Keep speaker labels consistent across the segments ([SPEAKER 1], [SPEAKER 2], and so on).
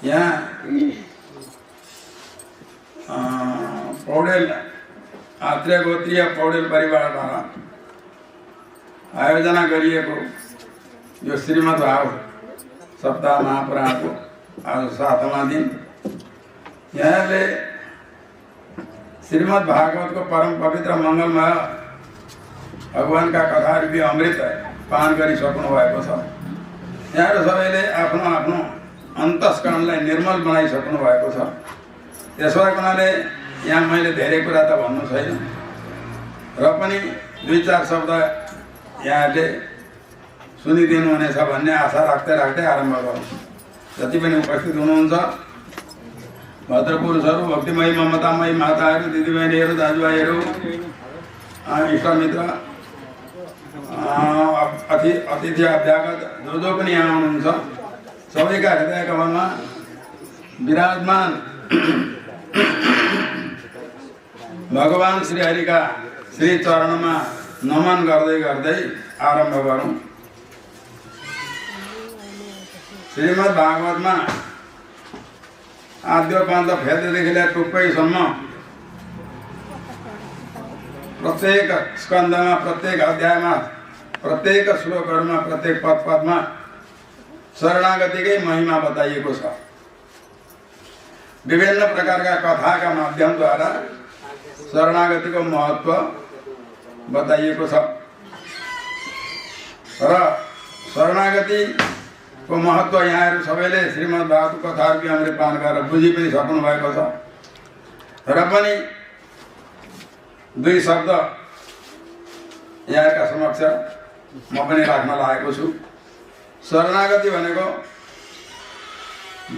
[SPEAKER 1] यहाँ पौडेल आत्रेय गोत्रीय पौडेल परिवारद्वारा आयोजना गरिएको यो श्रीमद् भागवत सप्ताह महापुराणको आज 7वां दिन। यहाँले श्रीमद् भागवतको परम पवित्र मंगलमय भगवानका कथा रूपी अमृत पान गरिसक्नु भएको छ। यहाँहरू सबैले आफ्नो आफ्नो अन्तस्करणलाई निर्मल बनाइसक्नु भएको छ। त्यसो भएको हुनाले यहाँ मैले धेरै कुरा त भन्नु छैन र पनि 2-4 शब्द यहाँले सुनिदिनु हुनेछ भन्ने आशा राख्दै आरम्भ गरौँ। जति पनि उपस्थित हुनुहुन्छ भद्रपुरुषहरू, भक्तिमयी ममतामयी माताहरू, दिदीबहिनीहरू, दाजुभाइहरू, इष्टमित्र, अतिथि अभ्यागत जो पनि यहाँ हुनुहुन्छ सबैका हृदय कमलमा विराजमान भगवान श्री हरिका श्री चरणमा नमन गर्दै आरम्भ गरौँ। श्रीमद् भागवतमा आद्योपान्त फेददेखि लिएर टुप्पैसम्म प्रत्येक स्कन्धमा, प्रत्येक अध्यायमा, प्रत्येक श्लोकहरूमा, प्रत्येक पदमा शरणागतिकै महिमा बताइएको छ। विभिन्न प्रकारका कथाका माध्यमद्वारा शरणागतिको महत्त्व बताइएको छ र शरणागतिको महत्त्व यहाँहरू सबैले श्रीमद् भागवत कथारूपी अमृत पान गरेर बुझि पनि सक्नु भएको छ। र पनि 2 शब्द यहाँका समक्ष म पनि राख्न लागेको छु। शरणागति भनेको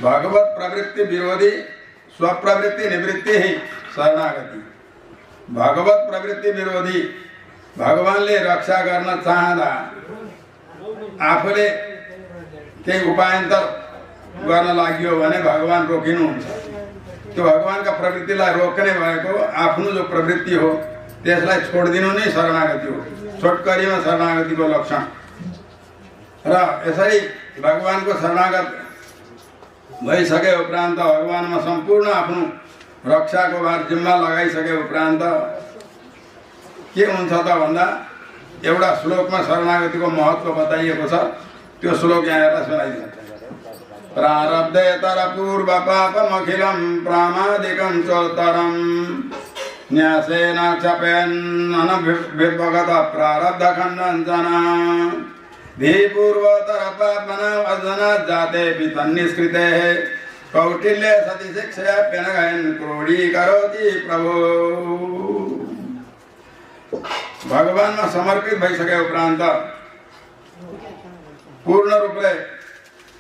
[SPEAKER 1] भगवत प्रवृत्ति विरोधी स्वप्रवृत्ति निवृत्ति ही शरणागति। भगवत प्रवृत्ति विरोधी भगवानले रक्षा गर्न चाहँदा आफूले केही उपायन्तर गर्न लाग्यो भने भगवान रोकिनुहुन्छ। त्यो भगवानका प्रवृत्तिलाई रोक्ने भएको आफ्नो जो प्रवृत्ति हो त्यसलाई छोडिदिनु नै शरणागति हो। छोटकरीमा शरणागतिको लक्षण। र यसरी भगवानको शरणागत भइसके उपरान्त भगवानमा सम्पूर्ण आफ्नो रक्षाको भार जिम्मा लगाइसके उपरान्त के हुन्छ त भन्दा एउटा श्लोकमा शरणागतिको महत्त्व बताइएको छ। त्यो श्लोक यहाँलाई सुनाइदिन्छ। प्रारब्धेतर पूर्व पापमखिलं प्रामादिकं चोत्तरं न्यासेन क्षपेन्न विभगत प्रारब्ध खण्डनं धीपूर्वतर पापना अजना जाते तन्निष्कृते कौटिल्य सति शिक्षाप्यनगयन् क्रोडीकरोति प्रभो। भगवानमा समर्पित भइसके उपरान्त पूर्ण रूपले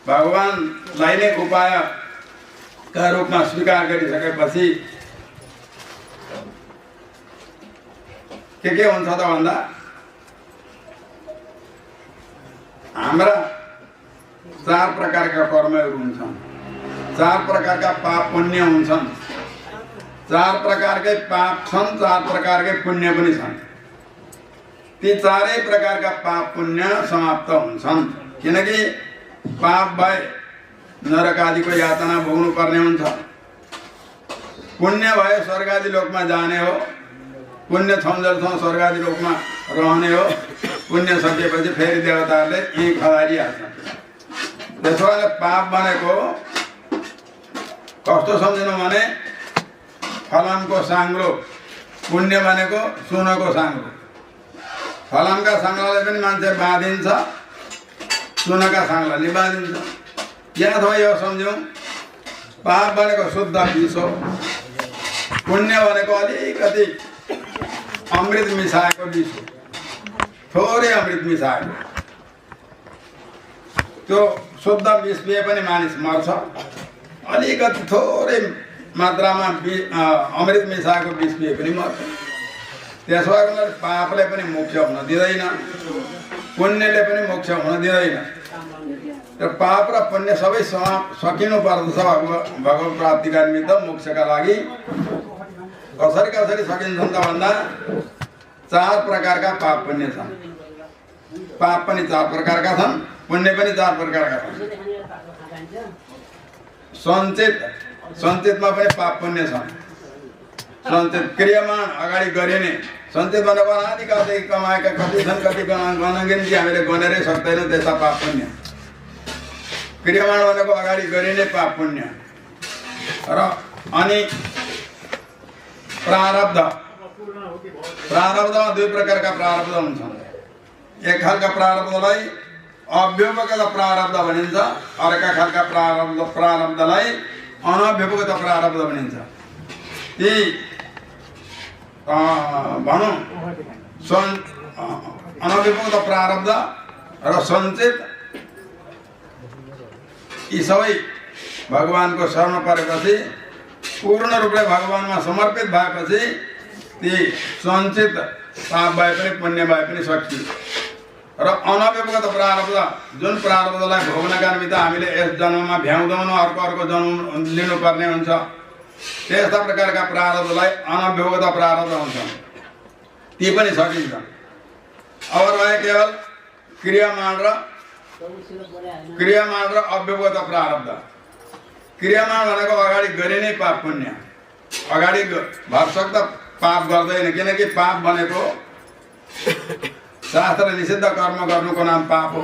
[SPEAKER 1] भगवानलाई नै उपायका रूपमा स्वीकार गरिसकेपछि के हुन्छ त भन्दा हाम्रा 4 प्रकारका कर्महरू हुन्छन्, 4 प्रकारका पाप पुण्य हुन्छन्, 4 प्रकारकै पाप छन्, 4 प्रकारकै पुण्य पनि छन्। ती 4 प्रकारका पाप पुण्य समाप्त हुन्छन्। किनकि पाप भए नरक आदिको यातना भोग्नु पर्ने हुन्छ, पुण्य भए स्वर्ग आदि लोकमा जाने हो, पुण्य छन्जेलसम्म स्वर्ग आदि लोकमा रहने हो। पुण्य सकिएपछि फेरि देवताहरूले यही खदारिहाल्छन्। त्यसो भए पाप भनेको कस्तो सम्झिनु भने फलामको साङ्लो, पुण्य भनेको सुनको साङ्लो। फलामका साङ्लालाई पनि मान्छे बाँधिन्छ, सुनका साङ्लाले बाँधिन्छ। या अथवा यो सम्झौँ पाप भनेको शुद्ध विष हो, पुण्य भनेको अलिकति अमृत मिसाएको विष हो, थोरै अमृत मिसाएको। त्यो शुद्ध विष पिए पनि मानिस मर्छ, अलिकति थोरै मात्रामा अमृत मिसाएको विष पिए पनि मर्छ। त्यसो भएर पापले पनि मोक्ष हुन दिँदैन, पुण्यले पनि मोक्ष हुन दिँदैन। र पाप र पुण्य सबै सकिनु पर्दछ भगवत प्राप्तिका निमित्त मोक्षका लागि। कसरी सकिन्छन् त भन्दा 4 प्रकारका पाप पुण्य छन्। पाप पनि 4 प्रकारका छन्, पुण्य पनि 4 प्रकारका छन्। सञ्चितमा पनि पाप पुण्य छ। सञ्चित क्रियामा अगाडि गरिने, सञ्चित भनेको अनादिकालदेखि कमाएका कति छन्, कति गणगिन्ती हामीले गनेरै सक्दैनौँ त्यस्ता पाप पुण्य। क्रियामान भनेको अगाडि गरिने पाप पुण्य। र अनि प्रारब्धमा दुई प्रकारका प्रारब्ध हुन्छन्। एक खालका प्रारब्धलाई अव्यवगत प्रारब्ध भनिन्छ, अर्का खालका प्रारब्धलाई अनव्यवगत प्रारब्ध भनिन्छ। ती भनौँ अनव्यवगत प्रारब्ध र सञ्चित यी सबै भगवानको शरण परेपछि, पूर्ण रूपले भगवानमा समर्पित भएपछि ती सञ्चित पाप भए पनि पुण्य भए पनि सकियो। र अनव्यवगत प्रारब्ध, जुन प्रारब्धलाई भोग्नका निमित्त हामीले यस जन्ममा भ्याउँदैनौँ, अर्को जन्म लिनुपर्ने हुन्छ, त्यस्ता प्रकारका प्रारब्धलाई अनव्यवगत प्रारब्ध हुन्छ, ती पनि सकिन्छ। अब रहे केवल क्रियामान र अव्यवगत प्रारब्ध। क्रियामान भनेको अगाडि गरिने पाप पुण्य, अगाडि भरसक त पाप गर्दैन, किनकि पाप भनेको शास्त्र निषिद्ध कर्म गर्नुको नाम पाप हो।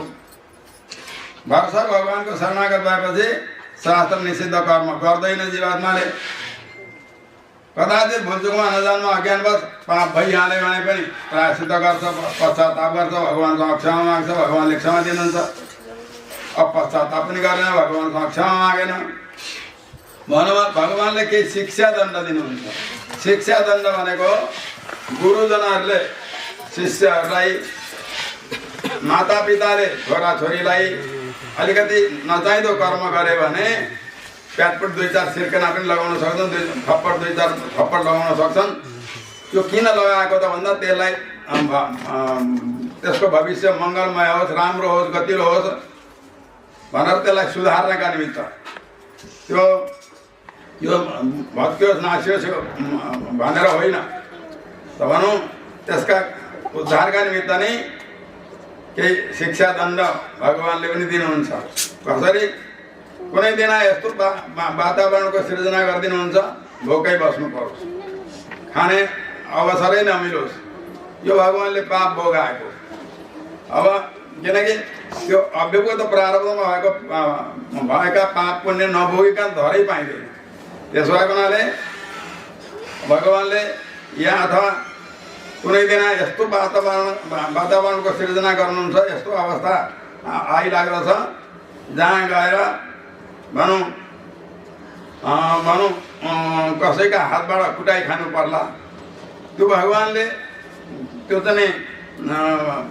[SPEAKER 1] भरसक भगवानको शरणागत भएपछि शास्त्र निषिद्ध कर्म गर्दैन जीवात्माले। कदाचित भुलचुकमा नजानमा अज्ञानवश पाप भइहाल्यो भने पनि प्रायश्चित्त गर्छ, पश्चाताप गर्छ, भगवानसँग क्षमा माग्छ, भगवानले क्षमा दिनुहुन्छ। अब पश्चाताप पनि गरेन, भगवानसँग क्षमा मागेन, भगवानले केही शिक्षा दण्ड दिनुहुन्छ। शिक्षा दण्ड भनेको गुरुजनहरूले शिष्यहरूलाई, मातापिताले छोराछोरीलाई अलिकति नचाहिँदो कर्म गरे भने प्याटपुट 2-4 सिर्कना पनि लगाउन सक्छन्, 2-4 थप्पड लगाउन सक्छन्। त्यो किन लगाएको त भन्दा त्यसलाई त्यसको भविष्य मङ्गलमय होस्, राम्रो होस्, गतिलो होस् भनेर त्यसलाई सुधार्नका निमित्त, त्यो यो भत्कियोस् नासियोस् भनेर होइन त भनौँ, त्यसका उद्धारका निमित्त नै केही शिक्षा दण्ड भगवानले पनि दिनुहुन्छ। कसरी? कुनै दिन यस्तो वातावरणको सृजना गरिदिनुहुन्छ, भोकै बस्नु परोस्, खाने अवसरै नमिलोस्, यो भगवानले पाप भोगाएको। अब किनकि त्यो अव्यवगत प्रारब्धमा भएका पाप पुण्य नभोगिकन धरै पाइँदैन। त्यसो भएको हुनाले भगवानले यहाँ अथवा कुनै दिन यस्तो वातावरणको सृजना गर्नुहुन्छ, यस्तो अवस्था आइलाग्दछ जहाँ गएर भनौँ कसैका हातबाट कुटाइ खानु पर्ला। त्यो भगवानले त्यो चाहिँ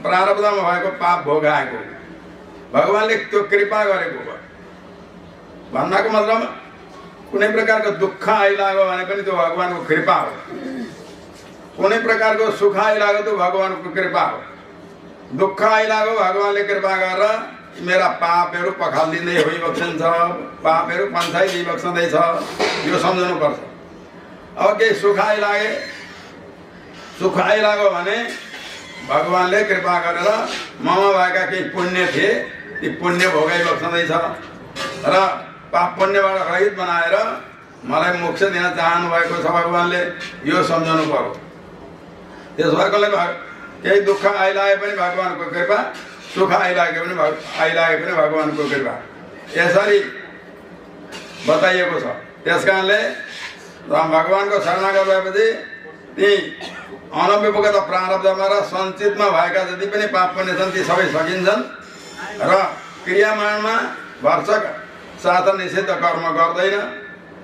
[SPEAKER 1] प्रारब्धमा भएको पाप भोगाएको, भगवानले त्यो कृपा गरेको भयो। भन्नको मतलब कुनै प्रकारको दुःख आइलाग्यो भने पनि त्यो भगवानको कृपा हो, कुनै प्रकारको सुख आइलाग्यो त्यो भगवानको कृपा हो। दुःख आइलाग्यो भगवानले कृपा गरेर मेरा पापहरू पखालिदिँदै होइबक्सन्छ, पापहरू पन्छाइ दिइबक्सँदैछ, यो सम्झनुपर्छ। अब केही सुख आइलाग्यो भने भगवानले कृपा गरेर ममा भएका केही पुण्य थिए, ती पुण्य भोगाइबक्सँदैछ र पाप पुण्यबाट रहित बनाएर मलाई मोक्ष दिन चाहनु भएको छ भगवानले, यो सम्झनु पर्यो। त्यसो भएकोले केही दुःख आइलागे पनि भगवानको कृपा, सुख आइलागे पनि भगवानको कृपा, यसरी बताइएको छ। त्यस कारणले भगवानको शरणागत भएपछि ती अनव्यवगत प्रारब्धमा र सञ्चितमा भएका जति पनि पाप पुण्य छन् ती सबै सकिन्छन् र क्रियामानमा भरसक शास्त्र निषिद्ध कर्म गर्दैन।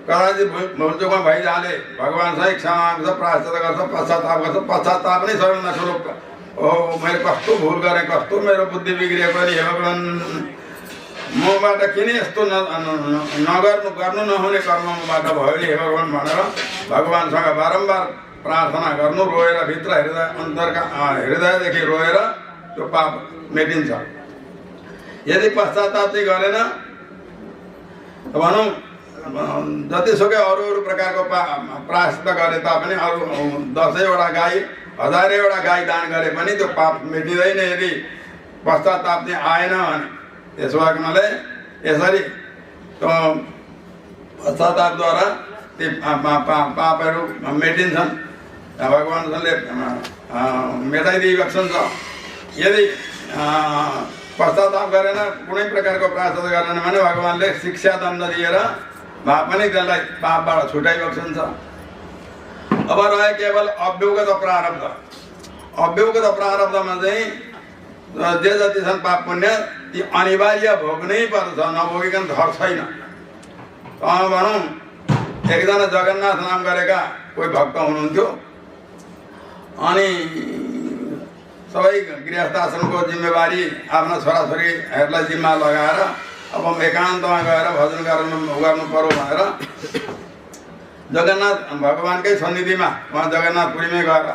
[SPEAKER 1] कदाचित भुलचुकमा भइजाले भगवानसँग क्षमा माग्छ, प्रायश्चित्त गर्छ, पश्चाताप गर्छ। पश्चाताप नै सबैभन्दा ठुलो, ओ मैले कस्तो भुल गरेँ, कस्तो मेरो बुद्धि बिग्रिएको नि, हे भगवान मबाट किन यस्तो गर्नु नहुने कर्मबाट भयो नि हे भगवान भनेर भगवानसँग बारम्बार प्रार्थना गर्नु, रोएर भित्र हृदयदेखि रोएर त्यो पाप मेटिन्छ। यदि पश्चाताप चाहिँ गरेन भनौँ जतिसुकै अरू प्रकारको प्रायश्चित्त गरे तापनि, अरू 10वटा गाई 1000वटा गाई दान गरे पनि त्यो पाप मेटिँदैन यदि पश्चाताप चाहिँ आएन भने। त्यसो भएको हुनाले यसरी त्यो पश्चातापद्वारा ती पापहरू मेटिन्छन्। भगवानले मेटाइदिएको छ। यदि पश्चाताप गरेन, कुनै प्रकारको प्रायश्चित गरेन भने भगवानले शिक्षा दण्ड दिएर भए पनि त्यसलाई पापबाट छुटाइबक्सन्छ। अब रह्यो केवल अव्यवगत प्रारब्ध। अव्यवगत प्रारब्धमा चाहिँ जे जति छन् पाप पुण्य ती अनिवार्य भोग्नै पर्छ, नभोगिकन धर छैन। भनौँ एकजना जगन्नाथ नाम गरेका कोही भक्त हुनुहुन्थ्यो। अनि सबै गृहस्थ आश्रमको जिम्मेवारी आफ्ना छोराछोरीहरूलाई जिम्मा लगाएर अब एकान्तमा गएर भजन गर्नु पर्यो भनेर जगन्नाथ भगवानकै सन्निधिमा उहाँ जगन्नाथपुरीमै गएर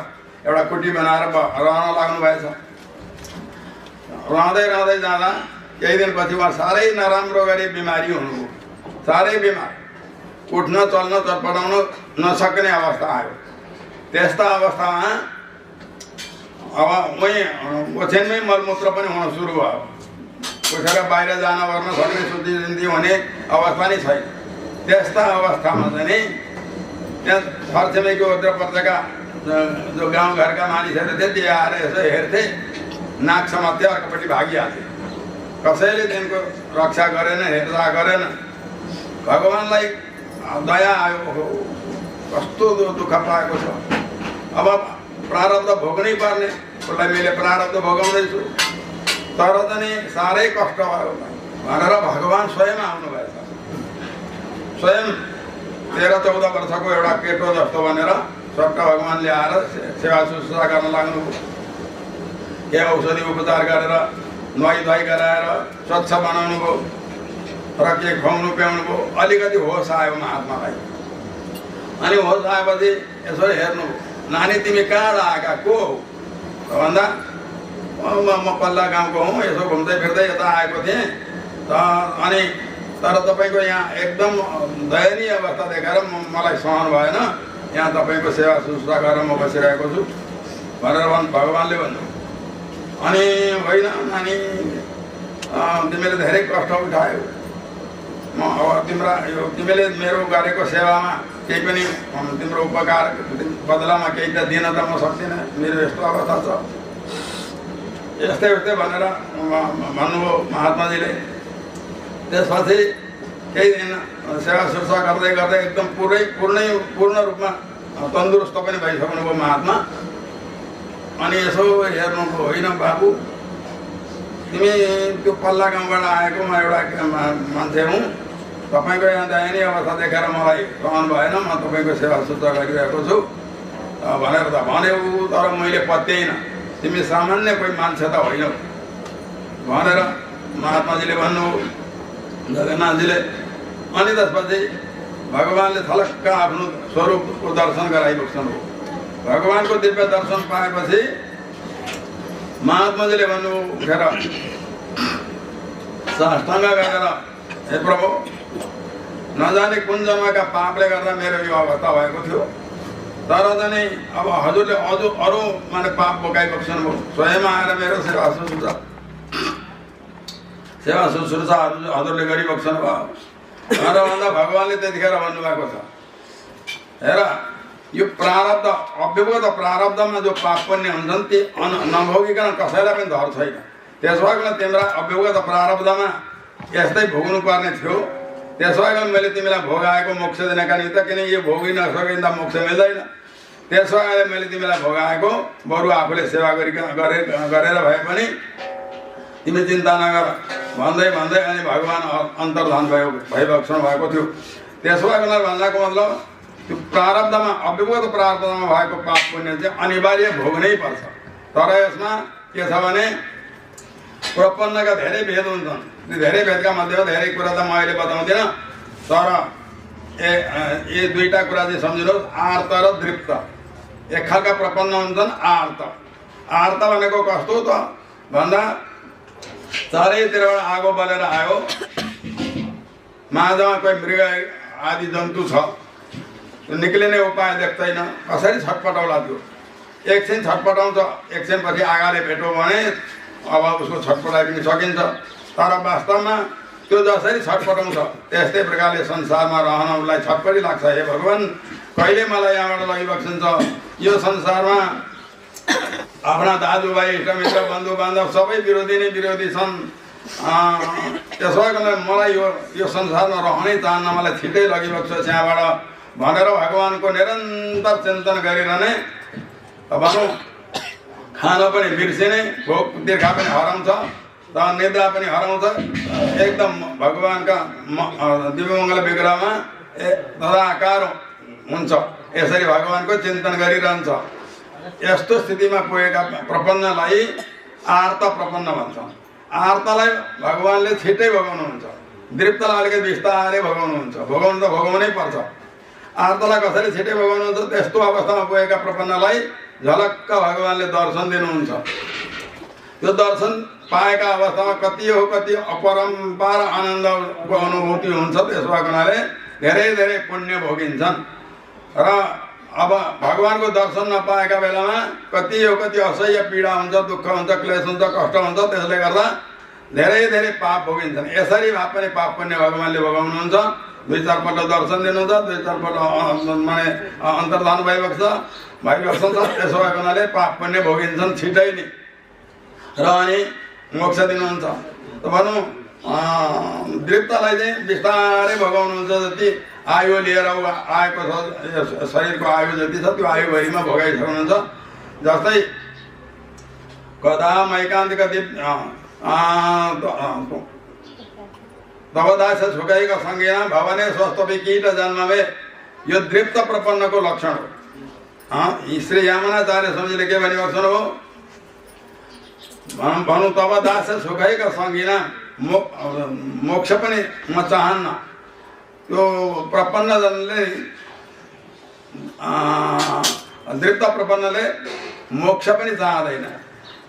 [SPEAKER 1] एउटा कुटी बनाएर रहन लाग्नु भएछ। रहँदै रहँदै जाँदा केही दिनपछि उहाँ साह्रै नराम्रो गरी बिमारी हुनुभयो। साह्रै बिमार, उठ्न चल्न चटपटाउन नसक्ने अवस्था आयो। त्यस्ता अवस्थामा अब उहीँ ओछ्यानमै मलमूत्र पनि हुन सुरु भयो। उठेर बाहिर जान गर्न सक्ने शुद्धि हुने अवस्था नै छैन। त्यस्ता अवस्थामा चाहिँ त्यहाँ छरछिमेकी ओद्रपर्दका जो गाउँघरका मानिसहरू थिए ती आएर यसो हेर्थे, नाक समात्थे, अर्कोपट्टि भागिहाल्थे। कसैले तिनको रक्षा गरेन, हेरचाह गरेन। भगवानलाई दया आयो, कस्तो दुःख पाएको छ। अब प्रारब्ध भोग्नै पर्ने, उसलाई मैले प्रारब्ध भोगाउँदैछु, तर पनि साह्रै कष्ट भयो भनेर भगवान स्वयं आउनुभएछ। स्वयं 13-14 वर्षको एउटा केटो जस्तो भनेर सट्ट भगवानले आएर सेवा शुश्रूषा गर्न लाग्नुभयो। के औषधि उपचार गरेर नुहाई धुवाई गराएर स्वच्छ बनाउनु भयो र के खुवाउनु प्याउनु भयो। अलिकति होस आयो महात्मालाई। अनि होस आएपछि यसो हेर्नुभयो, नानी तिमी कहाँ आएका, को हो भन्दा म पल्ला गाउँको हुँ, यसो घुम्दै फिर्दै यता आएको थिएँ अनि तर तपाईँको यहाँ एकदम दयनीय अवस्था देखेर मलाई सहन भएन, यहाँ तपाईँको सेवा शुश्रूषा गरेर म बसिरहेको छु भनेर भगवानले भन्नु। अनि होइन नानी, तिमीले धेरै कष्ट उठायो, म अब तिमीले मेरो गरेको सेवामा केही पनि तिम्रो उपकार बदलामा केही त दिन त म सक्दिनँ, मेरो यस्तो अवस्था छ, यस्तै उस्तै भनेर भन्नुभयो महात्माजीले। त्यसपछि केही दिन सेवा शुश्रूषा गर्दै गर्दै एकदम पूर्ण रूपमा तन्दुरुस्त पनि भइसक्नुभयो महात्मा। अनि यसो हेर्नुभयो, होइन बाबु, तिमी त्यो पल्ला गाउँबाट आएको म एउटा मान्छे हुँ, तपाईँको यहाँ दयनीय अवस्था देखेर मलाई सहन भएन, म तपाईँको सेवा शुश्रूषा गरिरहेको छु भनेर त भन्यो। तर मैले पत्याइनँ, तिमी सामान्य कोही मान्छे त होइनौ भनेर महात्माजीले भन्नुभयो, जगन्नाथजीले। अनि त्यसपछि भगवानले थलक्क आफ्नो स्वरूपको दर्शन गराइबक्सनुभयो। भगवानको दिव्य दर्शन पाएपछि महात्माजीले भन्नुभयो, उठेर साष्टाङ्ग गरेर, हे प्रभु, नजाने कुन जन्मका पापले गर्दा मेरो यो अवस्था भएको थियो, तर पनि अब हजुरले अरू माने पाप बोकाइबक्सनु भयो। स्वयं आएर मेरो सेवा शुश्रूषा हजुरले गरिबक्सनु भयो भनेर भन्दा भगवानले त्यतिखेर भन्नुभएको छ, हेर, यो प्रारब्ध, अव्यवगत प्रारब्धमा जो पाप पुण्य हुन्छन् ती नभोगिकन कसैलाई पनि धर छैन। त्यसो भएकोले तिम्रा अव्यवगत प्रारब्धमा यस्तै भोग्नु पर्ने थियो। त्यसो भएकोले मैले तिमीलाई भोगाएको मोक्ष दिनका निमित्त, किन यो भोगि नसकिँदा मोक्ष मिल्दैन। त्यसो भए मैले तिमीलाई भोगाएको, बरु आफूले सेवा गरेर भए पनि तिमी चिन्ता नगर भन्दै भन्दै अनि भगवान अन्तर्धान भइबक्सनु भएको थियो। त्यसो भएकोले भन्दाको मतलब त्यो प्रारब्धमा, अव्यवगत प्रारब्धमा भएको पाप पुण्य चाहिँ अनिवार्य भोग्नै पर्छ। तर यसमा के छ भने प्रपन्नका धेरै भेद हुन्छन्। ती धेरै भेदका मध्येमा धेरै कुरा त म अहिले बताउँदिनँ, तर यी दुईटा कुरा चाहिँ सम्झिनुहोस्, आर्त र दृप्त। एक खालका प्रपन्न हुन्छन् आर्त। आर्त भनेको कस्तो त भन्दा चारैतिरबाट आगो बलेर आयो, माझमा कोही मृग आदि जन्तु छ, निक्लिने उपाय देख्दैन, कसरी छटपटाउला त्यो। एकछिन छटपटाउँछ, एकछिन पछि आगाले भेट्यो भने अब उसको छटपटाइ पनि सकिन्छ। तर वास्तवमा त्यो जसरी छटपटाउँछ त्यस्तै प्रकारले संसारमा रहनलाई छटपटी लाग्छ। हे भगवान्, कहिले मलाई यहाँबाट लगिबक्सिन्छ? यो संसारमा आफ्ना दाजुभाइ, इष्टमित्र, बन्धु बान्धव सबै विरोधी नै विरोधी छन्। त्यसो भएकोले मलाई यो संसारमा रहनै चाहन्न, मलाई छिटै लगिबक्छ यहाँबाट भनेर भगवानको निरन्तर चिन्तन गरिरहने। भनौँ खान पनि बिर्सिने, भोक तिर्खा पनि हराउँछ, निद्रा पनि हराउँछ। एकदम भगवानका दिव्यमङ्गल विग्रहमा तदाकार हुन्छ। यसरी भगवानको चिन्तन गरिरहन्छ। यस्तो स्थितिमा पुगेका प्रपन्नलाई आर्त प्रपन्न भन्छ। आर्तलाई भगवानले छिट्टै भगाउनुहुन्छ, दृप्तलाई अलिकति बिस्तारै भगाउनुहुन्छ। भगाउनु त भगाउनै पर्छ। आर्तलाई कसरी छिट्टै भगाउनुहुन्छ? त्यस्तो अवस्थामा पुगेका प्रपन्नलाई झलक्क भगवानले दर्शन दिनुहुन्छ। यो दर्शन पाएका अवस्थामा कति हो कति अपरम्पार आनन्दको अनुभूति हुन्छ। त्यसो भएको हुनाले धेरै धेरै पुण्य भोगिन्छन्। र अब भगवानको दर्शन नपाएका बेलामा कति हो कति असह्य पीडा हुन्छ, दुःख हुन्छ, क्लेश हुन्छ, कष्ट हुन्छ। त्यसले गर्दा धेरै धेरै पाप भोगिन्छन्। यसरी भए पनि पाप पुण्य भगवानले भोगाउनुहुन्छ। 2-4 पल्ट दर्शन दिनुहुन्छ, 2-4 पल्ट माने अन्तर्धान भइबक्छ। त्यसो भएको हुनाले पाप पुण्य भोगिन्छन् छिटै नै र अनि मोक्ष दिनुहुन्छ। त भनौँ दृप्तलाई चाहिँ बिस्तारै भगाउनुहुन्छ। जति आयु लिएर आएको छ, शरीरको आयु जति छ त्यो आयुभरिमा भोगाइसक्नुहुन्छ। जस्तै कदा मैकान्तिक तबदास छुकाइका सङ्गीना भवने स्वस्थ कीट जन्मवे। यो दृप्त प्रपन्नको लक्षण हो। श्री यामनाचार्य स्वामीले के भनिबक्सन हो? भनौँ तबदास छुकाइका सङ्गीना मोक्ष पनि म चाहन्न। यो प्रपन्नजनले दृप्त प्रपन्नले मोक्ष पनि चाहँदैन।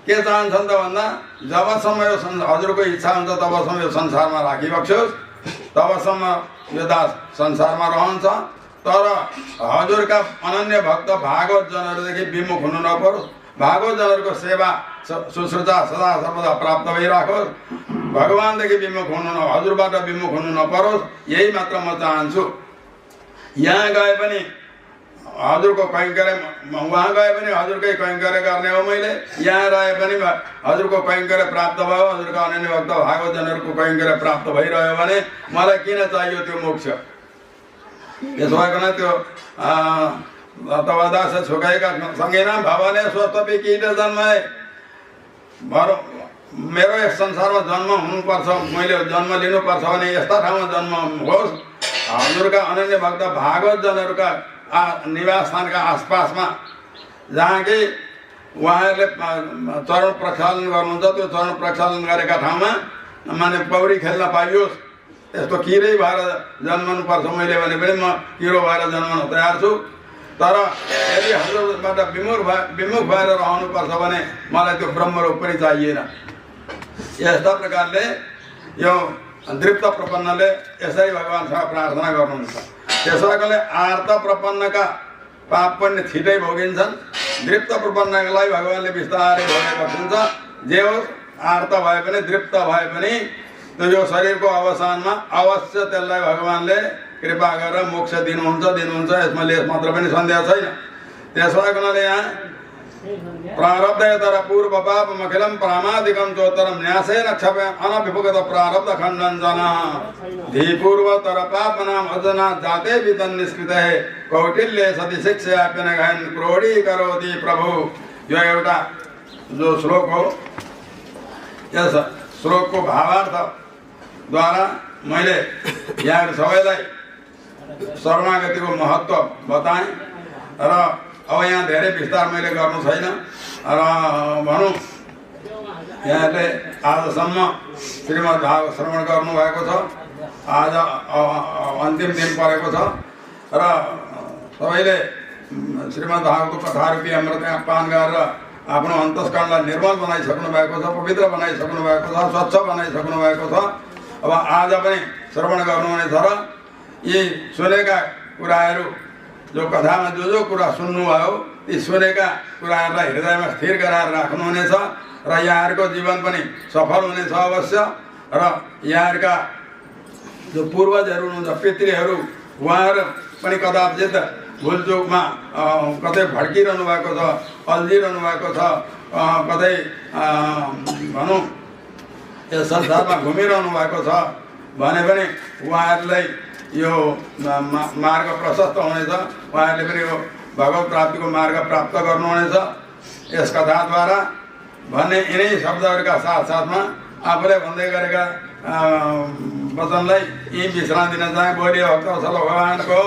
[SPEAKER 1] के चाहन्छन् त भन्दा जबसम्म यो हजुरको इच्छा हुन्छ तबसम्म यो संसारमा राखिबक्स्योस्, तबसम्म यो दास संसारमा रहन्छ। तर हजुरका अनन्य भक्त भागवत जनहरूदेखि विमुख हुनु नपरोस्। भागवत जनहरूको सेवा शुश्रूषा सदा सर्वदा प्राप्त भइराखोस्। भगवानदेखि विमुख हुनु हजुरबाट विमुख हुनु नपरोस्। यही मात्र म चाहन्छु। यहाँ गए पनि हजुरको कैङ्कर्य, वहाँ गए पनि हजुरकै कैङ्कर्य गर्ने हो मैले। यहाँ रहे पनि हजुरको कैङ्कर्य प्राप्त भयो, हजुरका अनन्य भक्त भागवत जनहरूको कैङ्कर्य प्राप्त भइरह्यो भने मलाई किन चाहियो त्यो मोक्ष? त्यसो भएकोमा त्यो तबदास छुकाइका सँगैना भवने स्वस्थ कीट जन्माए। मेरो यस संसारमा जन्म हुनुपर्छ, मैले जन्म लिनुपर्छ भने यस्ता ठाउँमा जन्म होस् हजुरका अनन्य भक्त भागवत जनहरूका निवास स्थानका आसपासमा, जहाँ कि उहाँहरूले चरण प्रक्षालन गर्नुहुन्छ। त्यो चरण प्रक्षालन गरेका ठाउँमा माने पौडी खेल्न पाइयोस्। यस्तो किरै भएर जन्मनुपर्छ मैले भने पनि म किरो भएर जन्मन तयार छु। तर यदि हजुरबाट विमुख भएर रहनुपर्छ भने मलाई त्यो ब्रह्मरूप पनि चाहिएन। यस्ता प्रकारले यो दृप्त प्रपन्नले यसरी भगवानसँग प्रार्थना गर्नुहुन्छ। त्यसो भएकोले आर्त प्रपन्नका पाप पुण्य छिटै भोगिन्छन्। दृप्त प्रपन्नलाई भगवानले बिस्तारै भोगेबक्सिन्छ। जे होस् आर्त भए पनि दृप्त भए पनि त्यो यो शरीरको अवसानमा अवश्य त्यसलाई भगवानले कृपा गरेर मोक्ष दिनुहुन्छ। यसमा लेस मात्र पनि सन्देह छैन। त्यसो भएको हुनाले यहाँ प्रारब्धतर पूर्व पापमखिलं प्रामादिकं चोत्तरं न्यासेन क्षपे अनभिभुगत प्रारब्ध खण्डन धी पूर्वतर पापनाम अजना जाते विदन निष्कृते कौटिल्य सति शिक्षाप्यन गहन क्रोडी करोति प्रभु। यो एउटा जो श्लोक हो, यस श्लोकको भावार्थद्वारा मैले यहाँ सबैलाई शरणागतिको महत्त्व बताएँ। र अब यहाँ धेरै विस्तार मैले गर्नु छैन। र भनौँ यहाँले आजसम्म श्रीमद् भागवत श्रवण गर्नुभएको छ। आज अन्तिम दिन परेको छ र सबैले श्रीमद् भागवतको कथारूपी अमृत पान गरेर आफ्नो अन्तस्करणलाई निर्मल बनाइसक्नु भएको छ, पवित्र बनाइसक्नु भएको छ, स्वच्छ बनाइसक्नु भएको छ। अब आज पनि श्रवण गर्नुहुनेछ र यी सुनेका कुराहरू जो कथामा जो कुरा सुन्नुभयो ती सुनेका कुराहरूलाई हृदयमा स्थिर गराएर राख्नुहुनेछ र यहाँहरूको जीवन पनि सफल हुनेछ अवश्य। र यहाँहरूका जो पूर्वजहरू हुनुहुन्छ पितृहरू उहाँहरू पनि कदाचित भुलचुकमा कतै भड्किरहनु भएको छ, अल्झिरहनु भएको छ, कतै भनौँ यस संसारमा घुमिरहनु भएको छ भने पनि उहाँहरूलाई यो मार्ग प्रशस्त हुनेछ। उहाँहरूले पनि यो भगवत प्राप्तिको मार्ग प्राप्त गर्नुहुनेछ यस कथाद्वारा भन्ने यिनै शब्दहरूका साथसाथमा आफूले भन्दै गरेका वचनलाई यही विश्राम दिन चाहे। बोलिए भक्त वत्सल भगवानको